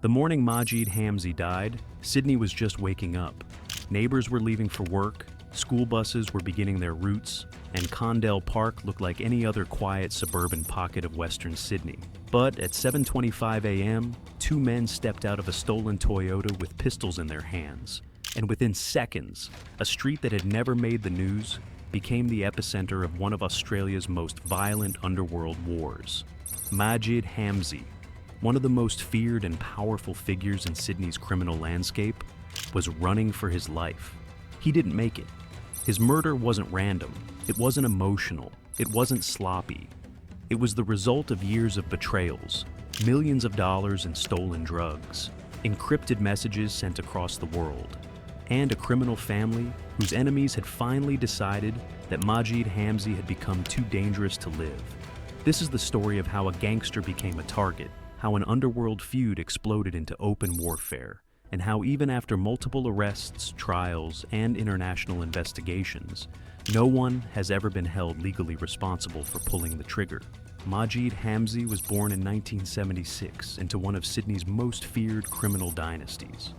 The morning Majid Hamzy died, Sydney was just waking up. Neighbors were leaving for work, school buses were beginning their routes, and Condell Park looked like any other quiet suburban pocket of western Sydney. But at 7:25 a.m., two men stepped out of a stolen Toyota with pistols in their hands. And within seconds, a street that had never made the news became the epicenter of one of Australia's most violent underworld wars. Majid Hamzy, one of the most feared and powerful figures in Sydney's criminal landscape, was running for his life. He didn't make it. His murder wasn't random, it wasn't emotional, it wasn't sloppy. It was the result of years of betrayals, millions of dollars in stolen drugs, encrypted messages sent across the world, and a criminal family whose enemies had finally decided that Majid Hamzy had become too dangerous to live. This is the story of how a gangster became a target, how an underworld feud exploded into open warfare, and how even after multiple arrests, trials, and international investigations, no one has ever been held legally responsible for pulling the trigger. Majid Hamzy was born in 1976 into one of Sydney's most feared criminal dynasties.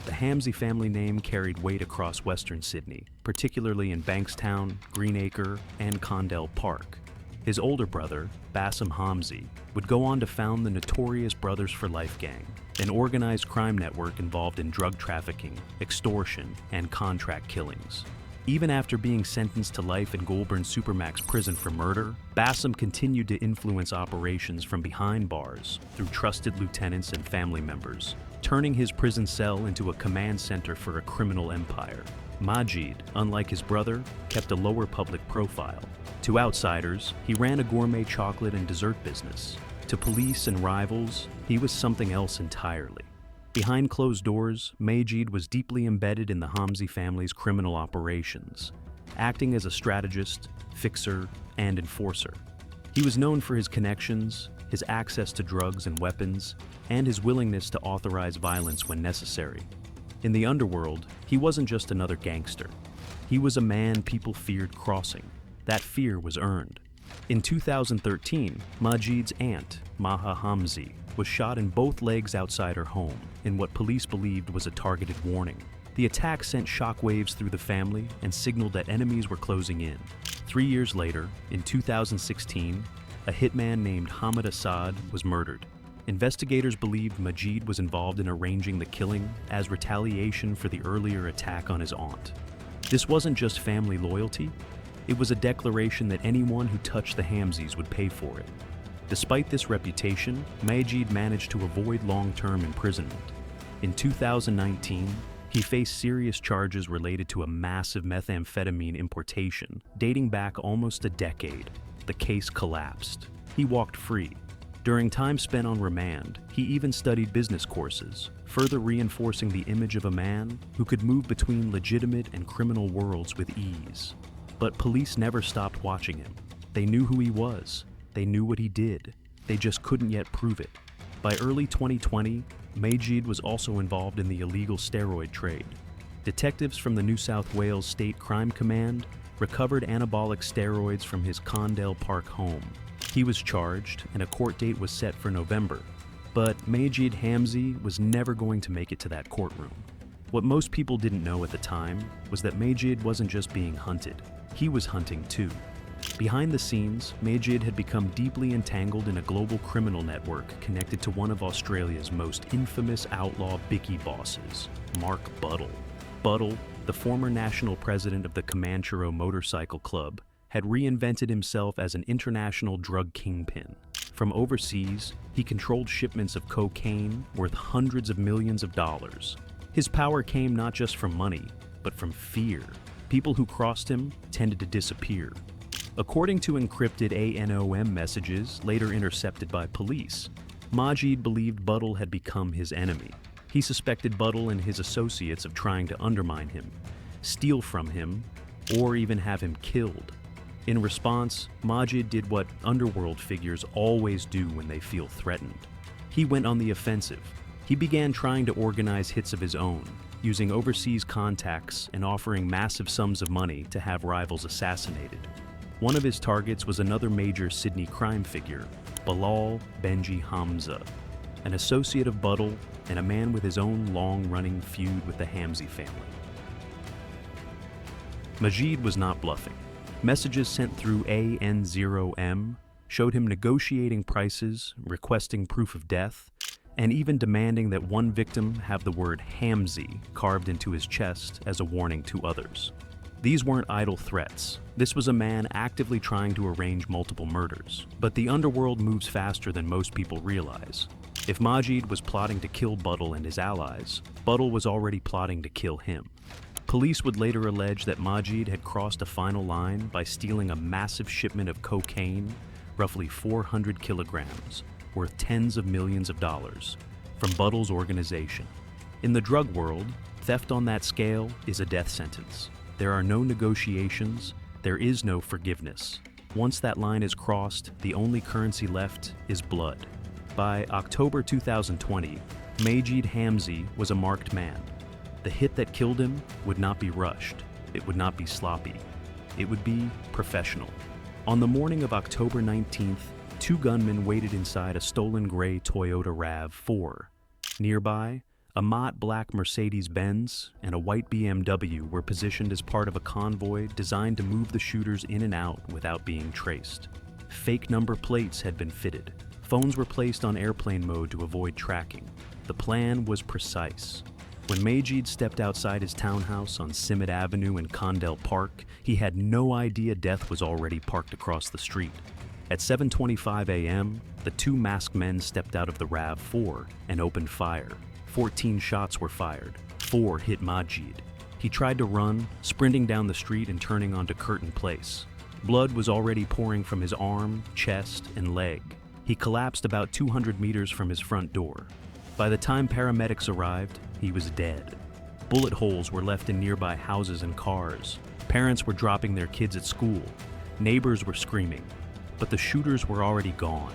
The Hamzy family name carried weight across western Sydney, particularly in Bankstown, Greenacre, and Condell Park. His older brother, Mejid Hamzy, would go on to found the notorious Brothers for Life gang, an organized crime network involved in drug trafficking, extortion, and contract killings. Even after being sentenced to life in Goulburn Supermax prison for murder, Mejid continued to influence operations from behind bars through trusted lieutenants and family members, turning his prison cell into a command center for a criminal empire. Majid, unlike his brother, kept a lower public profile. To outsiders, he ran a gourmet chocolate and dessert business. To police and rivals, he was something else entirely. Behind closed doors, Majid was deeply embedded in the Hamzy family's criminal operations, acting as a strategist, fixer, and enforcer. He was known for his connections, his access to drugs and weapons, and his willingness to authorize violence when necessary. In the underworld, he wasn't just another gangster. He was a man people feared crossing. That fear was earned. In 2013, Majid's aunt, Mejid Hamzy, was shot in both legs outside her home in what police believed was a targeted warning. The attack sent shockwaves through the family and signaled that enemies were closing in. 3 years later, in 2016, a hitman named Hamid Assad was murdered. Investigators believed Majid was involved in arranging the killing as retaliation for the earlier attack on his aunt. This wasn't just family loyalty, it was a declaration that anyone who touched the Hamzys would pay for it. Despite this reputation, Majid managed to avoid long-term imprisonment. In 2019, he faced serious charges related to a massive methamphetamine importation dating back almost a decade. The case collapsed. He walked free. During time spent on remand, he even studied business courses, further reinforcing the image of a man who could move between legitimate and criminal worlds with ease. But police never stopped watching him. They knew who he was. They knew what he did. They just couldn't yet prove it. By early 2020, Majid was also involved in the illegal steroid trade. Detectives from the New South Wales State Crime Command recovered anabolic steroids from his Condell Park home. He was charged, and a court date was set for November. But Majid Hamzy was never going to make it to that courtroom. What most people didn't know at the time was that Majid wasn't just being hunted. He was hunting too. Behind the scenes, Majid had become deeply entangled in a global criminal network connected to one of Australia's most infamous outlaw bikie bosses, Mark Buttle. Buttle, the former national president of the Comanchero Motorcycle Club, had reinvented himself as an international drug kingpin. From overseas, he controlled shipments of cocaine worth hundreds of millions of dollars. His power came not just from money, but from fear. People who crossed him tended to disappear. According to encrypted AN0M messages later intercepted by police, Majid believed Buttle had become his enemy. He suspected Buttle and his associates of trying to undermine him, steal from him, or even have him killed. In response, Majid did what underworld figures always do when they feel threatened. He went on the offensive. He began trying to organize hits of his own, using overseas contacts and offering massive sums of money to have rivals assassinated. One of his targets was another major Sydney crime figure, Bilal Benji Hamza. an associate of Buttle, and a man with his own long-running feud with the Hamzy family. Majid was not bluffing. Messages sent through AN0M showed him negotiating prices, requesting proof of death, and even demanding that one victim have the word Hamzy carved into his chest as a warning to others. These weren't idle threats. This was a man actively trying to arrange multiple murders. But the underworld moves faster than most people realize. If Majid was plotting to kill Buttle and his allies, Buttle was already plotting to kill him. Police would later allege that Majid had crossed a final line by stealing a massive shipment of cocaine, roughly 400 kilograms, worth tens of millions of dollars, from Buttle's organization. In the drug world, theft on that scale is a death sentence. There are no negotiations, there is no forgiveness. Once that line is crossed, the only currency left is blood. By October 2020, Majid Hamzy was a marked man. The hit that killed him would not be rushed. It would not be sloppy. It would be professional. On the morning of October 19th, two gunmen waited inside a stolen gray Toyota RAV4. Nearby, a matte black Mercedes-Benz and a white BMW were positioned as part of a convoy designed to move the shooters in and out without being traced. Fake number plates had been fitted. Phones were placed on airplane mode to avoid tracking. The plan was precise. When Majid stepped outside his townhouse on Simmet Avenue in Condell Park, he had no idea death was already parked across the street. At 7:25 a.m., the two masked men stepped out of the RAV4 and opened fire. 14 shots were fired. 4 hit Majid. He tried to run, sprinting down the street and turning onto Curtin Place. Blood was already pouring from his arm, chest, and leg. He collapsed about 200 meters from his front door. By the time paramedics arrived, he was dead. Bullet holes were left in nearby houses and cars. Parents were dropping their kids at school. Neighbors were screaming. But the shooters were already gone.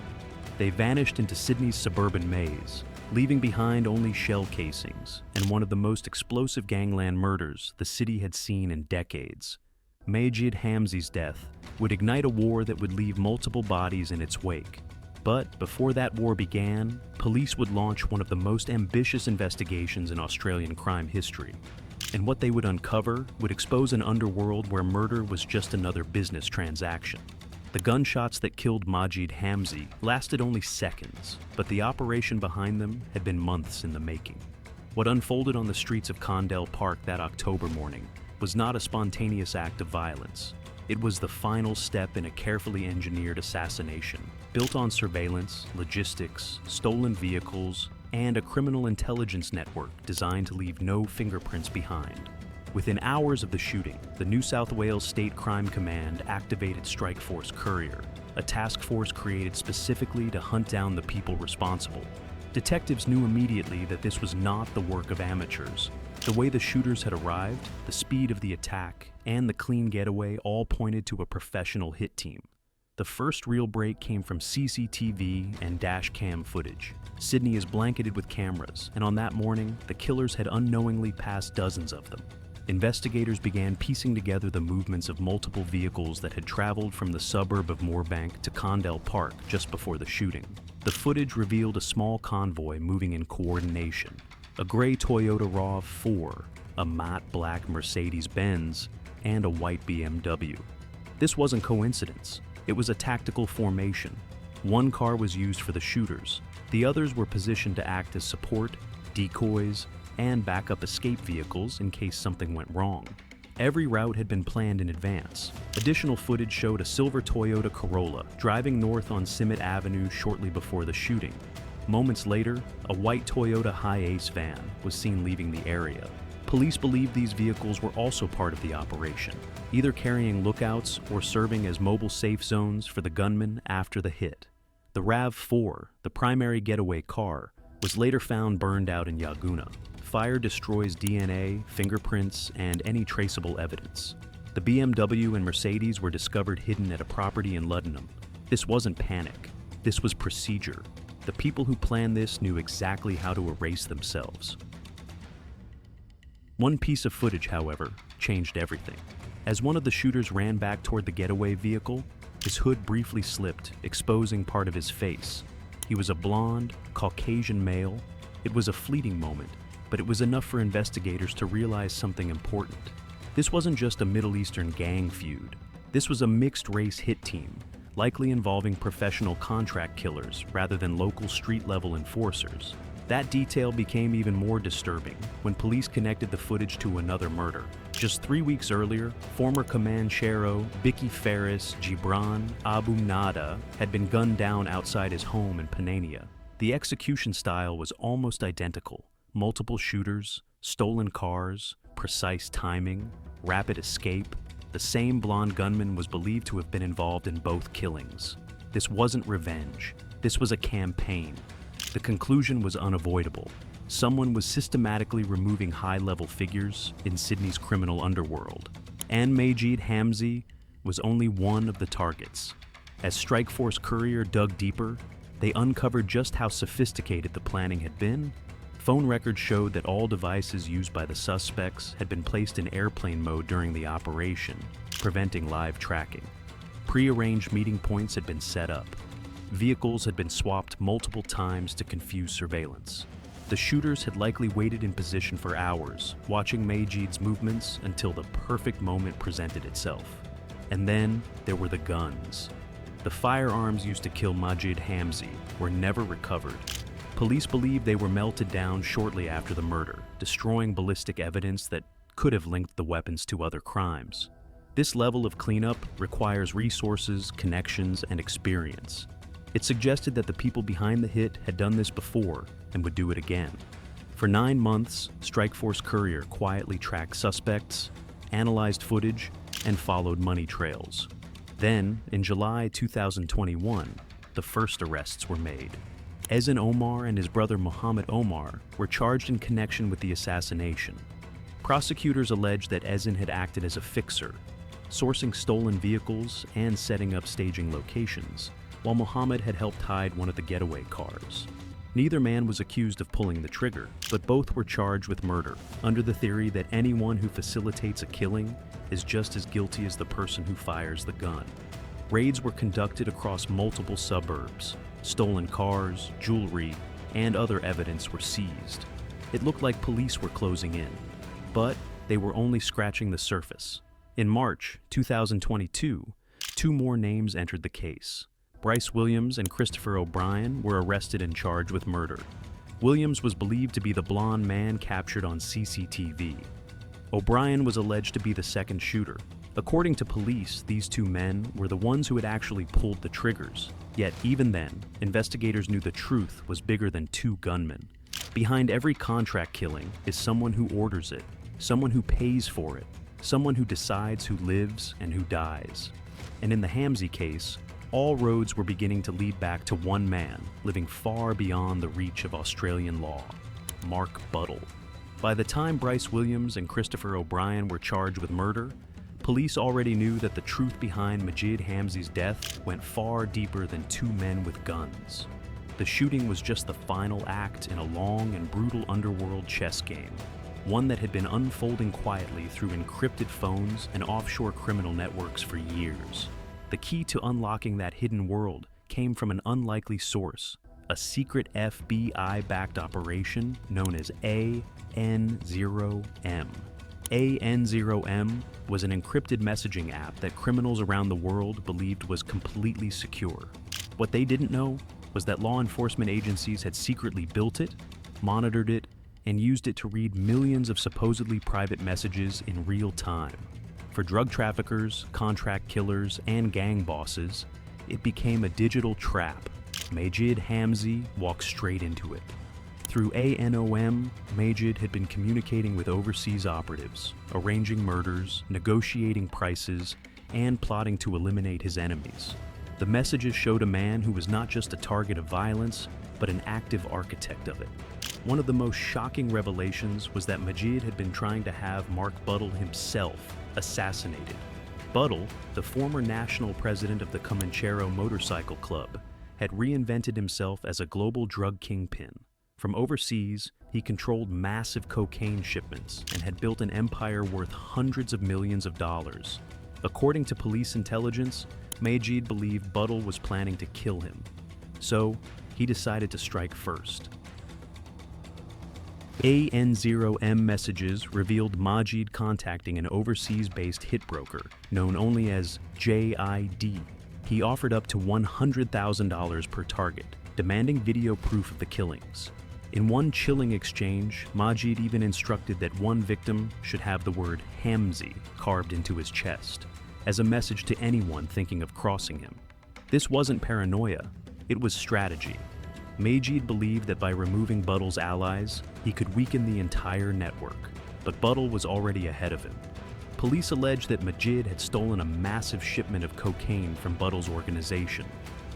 They vanished into Sydney's suburban maze, leaving behind only shell casings and one of the most explosive gangland murders the city had seen in decades. Mejid Hamzy's death would ignite a war that would leave multiple bodies in its wake. But before that war began, police would launch one of the most ambitious investigations in Australian crime history. And what they would uncover would expose an underworld where murder was just another business transaction. The gunshots that killed Majid Hamzy lasted only seconds, but the operation behind them had been months in the making. What unfolded on the streets of Condell Park that October morning was not a spontaneous act of violence. It was the final step in a carefully engineered assassination, built on surveillance, logistics, stolen vehicles, and a criminal intelligence network designed to leave no fingerprints behind. Within hours of the shooting, the New South Wales State Crime Command activated Strike Force Courier, a task force created specifically to hunt down the people responsible. Detectives knew immediately that this was not the work of amateurs. The way the shooters had arrived, the speed of the attack, and the clean getaway all pointed to a professional hit team. The first real break came from CCTV and dash cam footage. Sydney is blanketed with cameras, and on that morning, the killers had unknowingly passed dozens of them. Investigators began piecing together the movements of multiple vehicles that had traveled from the suburb of Moorebank to Condell Park just before the shooting. The footage revealed a small convoy moving in coordination. A gray Toyota RAV4, a matte black Mercedes-Benz, and a white BMW. This wasn't coincidence. It was a tactical formation. One car was used for the shooters. The others were positioned to act as support, decoys, and backup escape vehicles in case something went wrong. Every route had been planned in advance. Additional footage showed a silver Toyota Corolla driving north on Simmet Avenue shortly before the shooting. Moments later, a white Toyota Hi-Ace van was seen leaving the area. Police believed these vehicles were also part of the operation, either carrying lookouts or serving as mobile safe zones for the gunmen after the hit. The RAV4, the primary getaway car, was later found burned out in Yagoona. Fire destroys DNA, fingerprints, and any traceable evidence. The BMW and Mercedes were discovered hidden at a property in Luddenham. This wasn't panic. This was procedure. The people who planned this knew exactly how to erase themselves. One piece of footage, however, changed everything. As one of the shooters ran back toward the getaway vehicle, his hood briefly slipped, exposing part of his face. He was a blonde, Caucasian male. It was a fleeting moment, but it was enough for investigators to realize something important. This wasn't just a Middle Eastern gang feud. This was a mixed-race hit team, likely involving professional contract killers rather than local street-level enforcers. That detail became even more disturbing when police connected the footage to another murder. Just 3 weeks earlier, former Comanchero Bicky Ferris Gibran Abu Nada had been gunned down outside his home in Panania. The execution style was almost identical. Multiple shooters, stolen cars, precise timing, rapid escape. The same blonde gunman was believed to have been involved in both killings. This wasn't revenge. This was a campaign. The conclusion was unavoidable. Someone was systematically removing high-level figures in Sydney's criminal underworld. And Mejid Hamzy was only one of the targets. As Strikeforce Courier dug deeper, they uncovered just how sophisticated the planning had been. Phone records showed that all devices used by the suspects had been placed in airplane mode during the operation, preventing live tracking. Pre-arranged meeting points had been set up. Vehicles had been swapped multiple times to confuse surveillance. The shooters had likely waited in position for hours, watching Majid's movements until the perfect moment presented itself. And then there were the guns. The firearms used to kill Majid Hamzy were never recovered. Police believe they were melted down shortly after the murder, destroying ballistic evidence that could have linked the weapons to other crimes. This level of cleanup requires resources, connections, and experience. It suggested that the people behind the hit had done this before and would do it again. For 9 months, Strikeforce Courier quietly tracked suspects, analyzed footage, and followed money trails. Then, in July 2021, the first arrests were made. Ezzan Omar and his brother Muhammad Omar were charged in connection with the assassination. Prosecutors alleged that Ezzan had acted as a fixer, sourcing stolen vehicles and setting up staging locations, while Muhammad had helped hide one of the getaway cars. Neither man was accused of pulling the trigger, but both were charged with murder, under the theory that anyone who facilitates a killing is just as guilty as the person who fires the gun. Raids were conducted across multiple suburbs. Stolen cars, jewelry, and other evidence were seized. It looked like police were closing in, but they were only scratching the surface. In March 2022, 2 more names entered the case. Bryce Williams and Christopher O'Brien were arrested and charged with murder. Williams was believed to be the blonde man captured on CCTV. O'Brien was alleged to be the second shooter. According to police, these 2 men were the ones who had actually pulled the triggers. Yet even then, investigators knew the truth was bigger than 2 gunmen. Behind every contract killing is someone who orders it, someone who pays for it, someone who decides who lives and who dies. And in the Hamzy case, all roads were beginning to lead back to one man, living far beyond the reach of Australian law, Mark Buttle. By the time Bryce Williams and Christopher O'Brien were charged with murder, police already knew that the truth behind Majid Hamzy's death went far deeper than 2 men with guns. The shooting was just the final act in a long and brutal underworld chess game, one that had been unfolding quietly through encrypted phones and offshore criminal networks for years. The key to unlocking that hidden world came from an unlikely source, a secret FBI-backed operation known as AN0M. AN0M was an encrypted messaging app that criminals around the world believed was completely secure. What they didn't know was that law enforcement agencies had secretly built it, monitored it, and used it to read millions of supposedly private messages in real time. For drug traffickers, contract killers, and gang bosses, it became a digital trap. Majid Hamzy walked straight into it. Through AN0M, Majid had been communicating with overseas operatives, arranging murders, negotiating prices, and plotting to eliminate his enemies. The messages showed a man who was not just a target of violence, but an active architect of it. One of the most shocking revelations was that Majid had been trying to have Mark Buttle himself assassinated. Buttle, the former national president of the Comanchero Motorcycle Club, had reinvented himself as a global drug kingpin. From overseas, he controlled massive cocaine shipments and had built an empire worth hundreds of millions of dollars. According to police intelligence, Majid believed Buttle was planning to kill him. So, he he decided to strike first. AN0M messages revealed Majid contacting an overseas-based hit broker known only as JID. He offered up to $100,000 per target, demanding video proof of the killings. In one chilling exchange, Majid even instructed that one victim should have the word Hamzy carved into his chest, as a message to anyone thinking of crossing him. This wasn't paranoia, it was strategy. Majid believed that by removing Buttle's allies, he could weaken the entire network, but Buttle was already ahead of him. Police alleged that Majid had stolen a massive shipment of cocaine from Buttle's organization,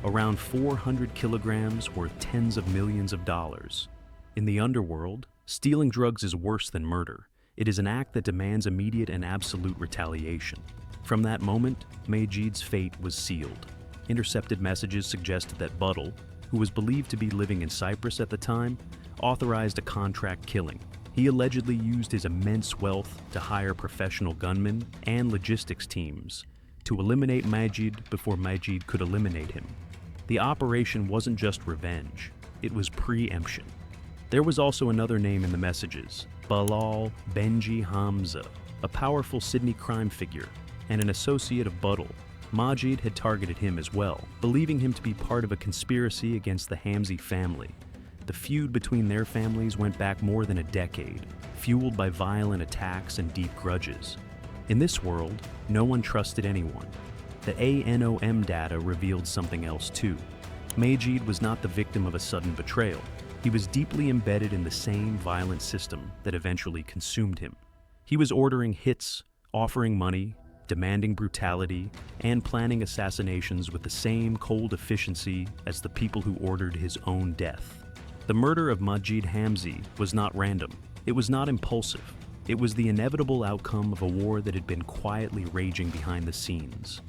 around 400 kilograms worth tens of millions of dollars. In the underworld, stealing drugs is worse than murder. It is an act that demands immediate and absolute retaliation. From that moment, Majid's fate was sealed. Intercepted messages suggested that Buttle, who was believed to be living in Cyprus at the time, authorized a contract killing. He allegedly used his immense wealth to hire professional gunmen and logistics teams to eliminate Majid before Majid could eliminate him. The operation wasn't just revenge, it was preemption. There was also another name in the messages, Bilal Benji Hamza, a powerful Sydney crime figure and an associate of Buttle. Majid had targeted him as well, believing him to be part of a conspiracy against the Hamzy family. The feud between their families went back more than a decade, fueled by violent attacks and deep grudges. In this world, no one trusted anyone. The AN0M data revealed something else too. Majid was not the victim of a sudden betrayal. He was deeply embedded in the same violent system that eventually consumed him. He was ordering hits, offering money, demanding brutality, and planning assassinations with the same cold efficiency as the people who ordered his own death. The murder of Majid Hamzy was not random. It was not impulsive. It was the inevitable outcome of a war that had been quietly raging behind the scenes.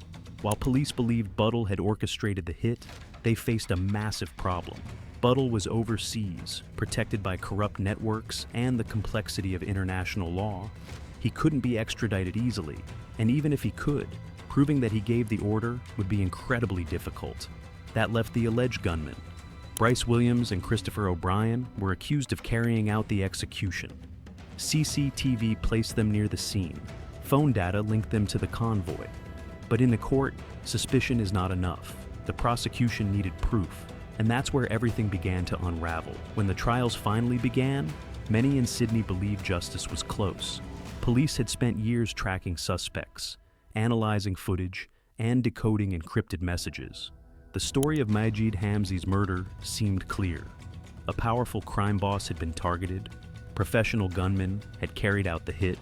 While police believed Buttle had orchestrated the hit, they faced a massive problem. Buttle was overseas, protected by corrupt networks and the complexity of international law. He couldn't be extradited easily, and even if he could, proving that he gave the order would be incredibly difficult. That left the alleged gunmen. Bryce Williams and Christopher O'Brien were accused of carrying out the execution. CCTV placed them near the scene. Phone data linked them to the convoy. But in the court, suspicion is not enough. The prosecution needed proof, and that's where everything began to unravel. When the trials finally began, many in Sydney believed justice was close. Police had spent years tracking suspects, analyzing footage, and decoding encrypted messages. The story of Majid Hamzy's murder seemed clear. A powerful crime boss had been targeted, professional gunmen had carried out the hit,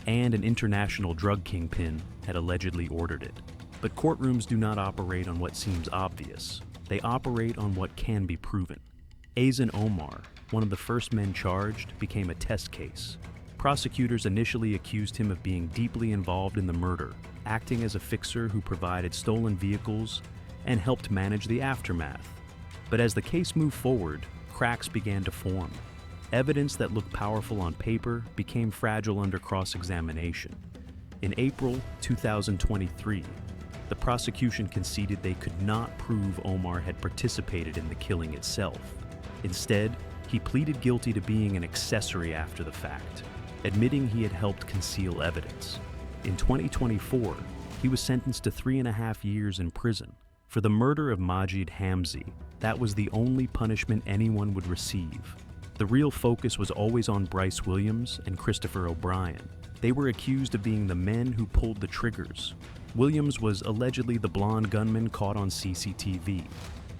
and an international drug kingpin had allegedly ordered it. But courtrooms do not operate on what seems obvious. They operate on what can be proven. AN0M, one of the first men charged, became a test case. Prosecutors initially accused him of being deeply involved in the murder, acting as a fixer who provided stolen vehicles and helped manage the aftermath. But as the case moved forward, cracks began to form. Evidence that looked powerful on paper became fragile under cross-examination. In April 2023, the prosecution conceded they could not prove Omar had participated in the killing itself. Instead, he pleaded guilty to being an accessory after the fact, admitting he had helped conceal evidence. In 2024, he was sentenced to 3.5 years in prison. For the murder of Majid Hamzy, that was the only punishment anyone would receive. The real focus was always on Bryce Williams and Christopher O'Brien. They were accused of being the men who pulled the triggers. Williams was allegedly the blonde gunman caught on CCTV.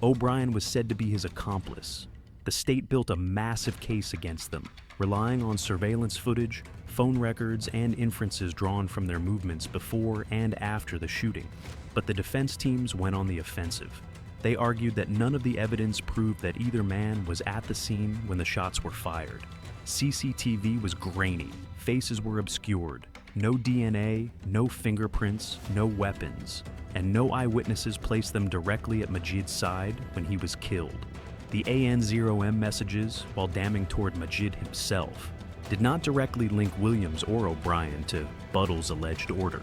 O'Brien was said to be his accomplice. The state built a massive case against them, relying on surveillance footage, phone records, and inferences drawn from their movements before and after the shooting. But the defense teams went on the offensive. They argued that none of the evidence proved that either man was at the scene when the shots were fired. CCTV was grainy, faces were obscured, no DNA, no fingerprints, no weapons, and no eyewitnesses placed them directly at Majid's side when he was killed. The AN0M messages, while damning toward Majid himself, did not directly link Williams or O'Brien to Buttle's alleged order.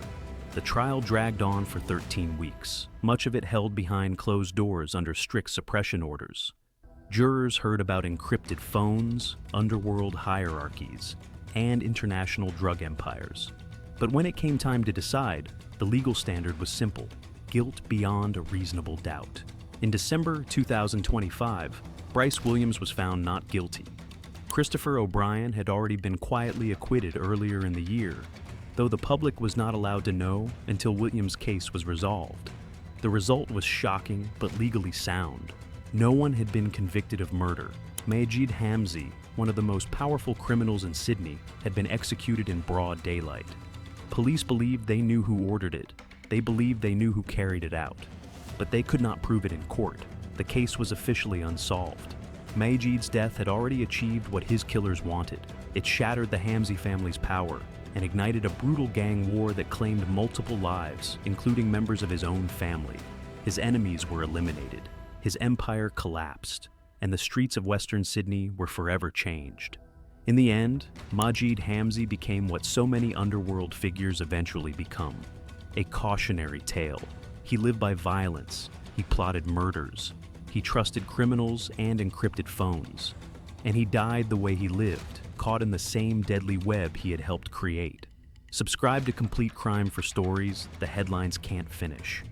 The trial dragged on for 13 weeks, much of it held behind closed doors under strict suppression orders. Jurors heard about encrypted phones, underworld hierarchies, and international drug empires. But when it came time to decide, the legal standard was simple: guilt beyond a reasonable doubt. In December 2025, Bryce Williams was found not guilty. Christopher O'Brien had already been quietly acquitted earlier in the year, though the public was not allowed to know until Williams' case was resolved. The result was shocking but legally sound. No one had been convicted of murder. Mejid Hamzy, one of the most powerful criminals in Sydney, had been executed in broad daylight. Police believed they knew who ordered it. They believed they knew who carried it out. But they could not prove it in court. The case was officially unsolved. Majid's death had already achieved what his killers wanted. It shattered the Hamzy family's power and ignited a brutal gang war that claimed multiple lives, including members of his own family. His enemies were eliminated. His empire collapsed, and the streets of Western Sydney were forever changed. In the end, Majid Hamzy became what so many underworld figures eventually become: a cautionary tale. He lived by violence, he plotted murders, he trusted criminals and encrypted phones, and he died the way he lived, caught in the same deadly web he had helped create. Subscribe to Complete Crime for stories the headlines can't finish.